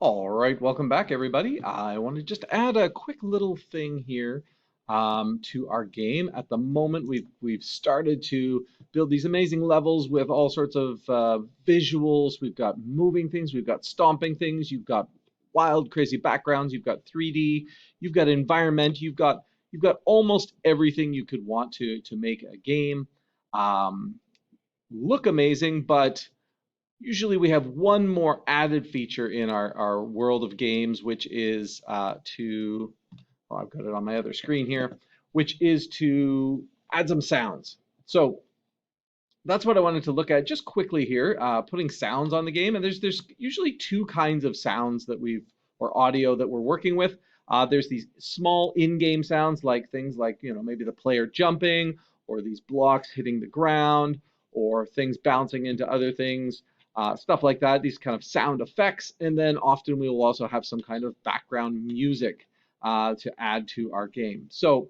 All right, welcome back, everybody. I want to just add a quick little thing here to our game. At the moment, we've started to build these amazing levels with all sorts of visuals. We've got moving things, we've got stomping things, you've got wild, crazy backgrounds, you've got 3D, you've got environment, you've got almost everything you could want to make a game um, look amazing, but usually we have one more added feature in our world of games, which is oh, I've got it on my other screen here, which is to add some sounds. So that's what I wanted to look at just quickly here, putting sounds on the game. And there's usually two kinds of sounds or audio that we're working with. There's these small in-game sounds like things like, maybe the player jumping or these blocks hitting the ground or things bouncing into other things, stuff like that, these kind of sound effects. And then often we will also have some kind of background music to add to our game. So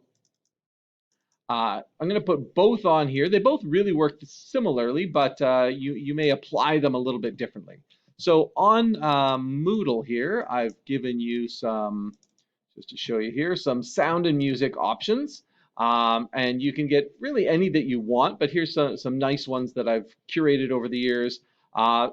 I'm going to put both on here. They both really work similarly, but you may apply them a little bit differently. So on Moodle here, I've given you some, just to show you here, some sound and music options. And you can get really any that you want, but here's some nice ones that I've curated over the years.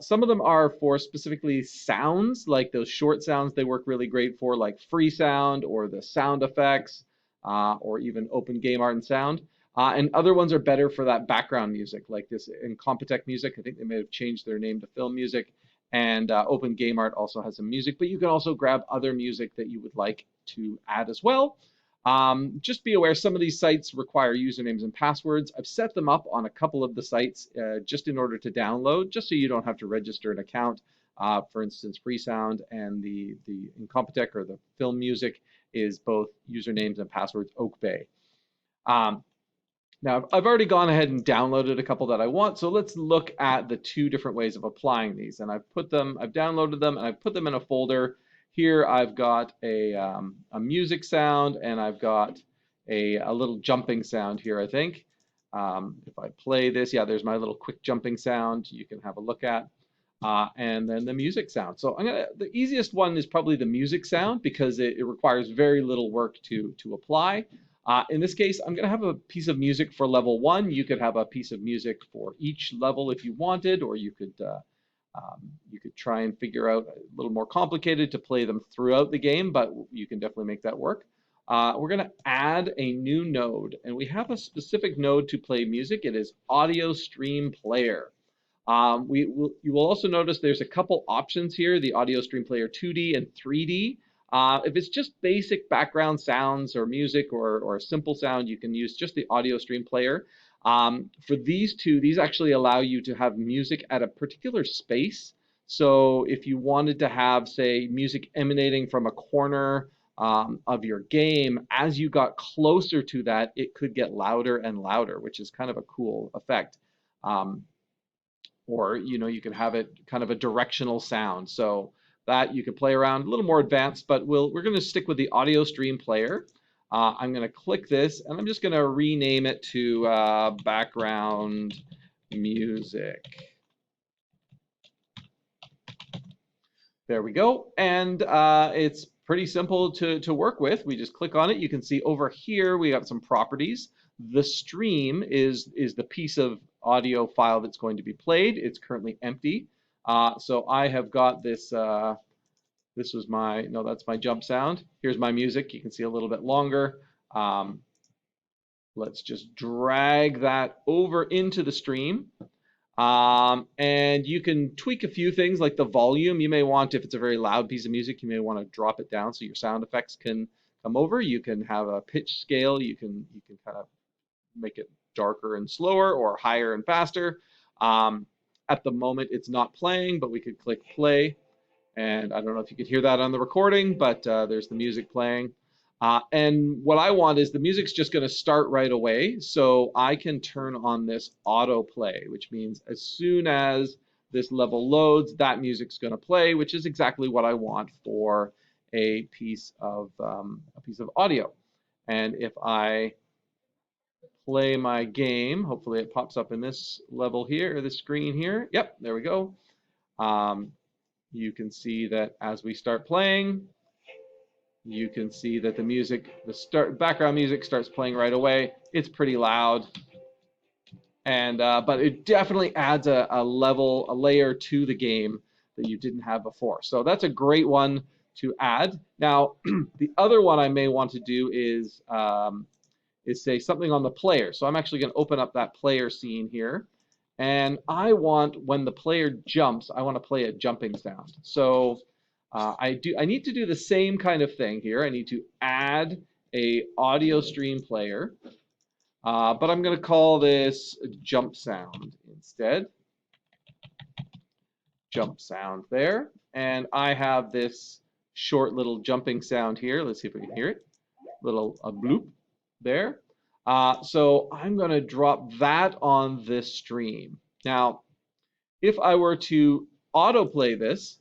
Some of them are for specifically sounds, like those short sounds they work really great for, like Freesound or the sound effects, or even Open Game Art and Sound. And other ones are better for that background music, like this Incompetech Music. I think they may have changed their name to Film Music. And Open Game Art also has some music, but you can also grab other music that you would like to add as well. Just be aware some of these sites require usernames and passwords. I've set them up on a couple of the sites just in order to download, just so you don't have to register an account. For instance, Freesound and the Incompetech or the Film Music is both usernames and passwords Oak Bay. Um, Now, I've already gone ahead and downloaded a couple that I want, so let's look at the two different ways of applying these. And I've downloaded them, and I've put them in a folder. Here I've got a music sound, and I've got a little jumping sound here, I think. If I play this, yeah, there's my little quick jumping sound you can have a look at. And then the music sound. So the easiest one is probably the music sound because it requires very little work to apply. In this case, I'm going to have a piece of music for level one. You could have a piece of music for each level if you wanted, or you could try and figure out a little more complicated to play them throughout the game, but you can definitely make that work. We're going to add a new node, and we have a specific node to play music. It is Audio Stream Player. You will also notice there's a couple options here, the Audio Stream Player 2D and 3D. If it's just basic background sounds or music or a simple sound, you can use just the Audio Stream Player. For these two, these actually allow you to have music at a particular space. So if you wanted to have, say, music emanating from a corner of your game, as you got closer to that, it could get louder and louder, which is kind of a cool effect. Um, or you can have it kind of a directional sound. So that you can play around a little more advanced, but we're going to stick with the Audio Stream Player. I'm going to click this, and I'm just going to rename it to background music. There we go, and it's pretty simple to work with. We just click on it. You can see over here we got some properties. The stream is the piece of audio file that's going to be played. It's currently empty. So I have got this. This was no, that's my jump sound. Here's my music. You can see a little bit longer. Let's just drag that over into the stream. And you can tweak a few things like the volume. You may want, if it's a very loud piece of music, you may want to drop it down so your sound effects can come over. You can have a pitch scale. You can kind of make it darker and slower or higher and faster. At the moment, it's not playing, but we could click play. And I don't know if you could hear that on the recording, but there's the music playing. And what I want is the music's just going to start right away. So I can turn on this autoplay, which means as soon as this level loads, that music's going to play, which is exactly what I want for a piece of audio. And if I play my game, hopefully it pops up in this level here, or this screen here. Yep, there we go. you can see that as we start playing, you can see that the music, background music starts playing right away. It's pretty loud, and but it definitely adds a layer to the game that you didn't have before. So that's a great one to add. Now, the other one I may want to do is say something on the player. So I'm actually going to open up that player scene here, and I want, when the player jumps, I want to play a jumping sound. So I need to do the same kind of thing here. I need to add a audio stream player, but I'm going to call this jump sound instead. Jump sound there, and I have this short little jumping sound here. Let's see if we can hear it. Little bloop there. So I'm going to drop that on this stream. Now, if I were to autoplay this,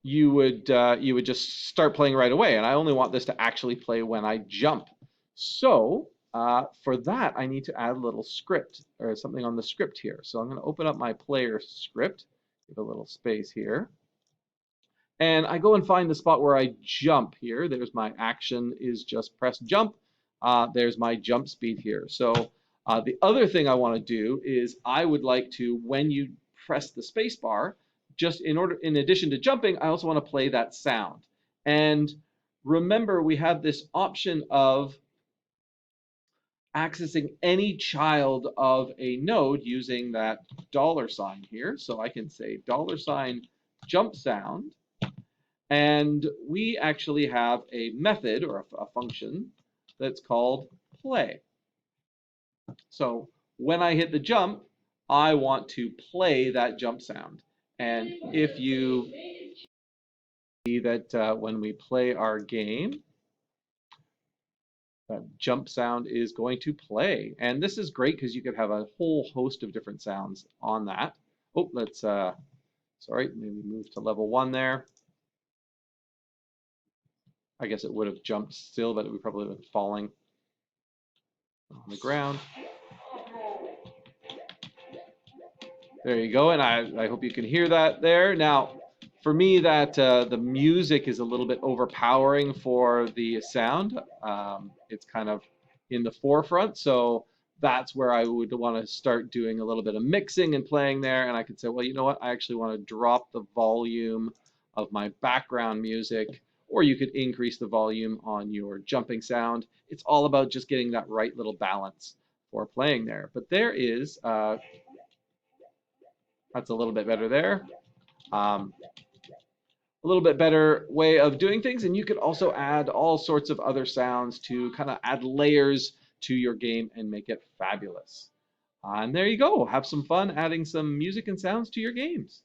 you would just start playing right away, and I only want this to actually play when I jump. So for that, I need to add a little script or something on the script here. So I'm going to open up my player script, give a little space here. And I go and find the spot where I jump here. There's my action is just press jump. There's my jump speed here. So the other thing I want to do is I would like to, when you press the space bar, just in addition to jumping, I also want to play that sound. And remember, we have this option of accessing any child of a node using that $ here. So I can say $ jump sound. And we actually have a method or a function that's called play. So when I hit the jump, I want to play that jump sound. And if you see that when we play our game, that jump sound is going to play. And this is great because you could have a whole host of different sounds on that. Oh, let's, sorry, maybe move to level 1 there. I guess it would have jumped still, but it would probably have been falling on the ground. There you go, and I hope you can hear that there. Now, for me, that the music is a little bit overpowering for the sound. It's kind of in the forefront, so that's where I would want to start doing a little bit of mixing and playing there. And I could say, well, you know what? I actually want to drop the volume of my background music, or you could increase the volume on your jumping sound. It's all about just getting that right little balance for playing there. But there is, that's a little bit better there. A little bit better way of doing things, and you could also add all sorts of other sounds to kind of add layers to your game and make it fabulous. And there you go. Have some fun adding some music and sounds to your games.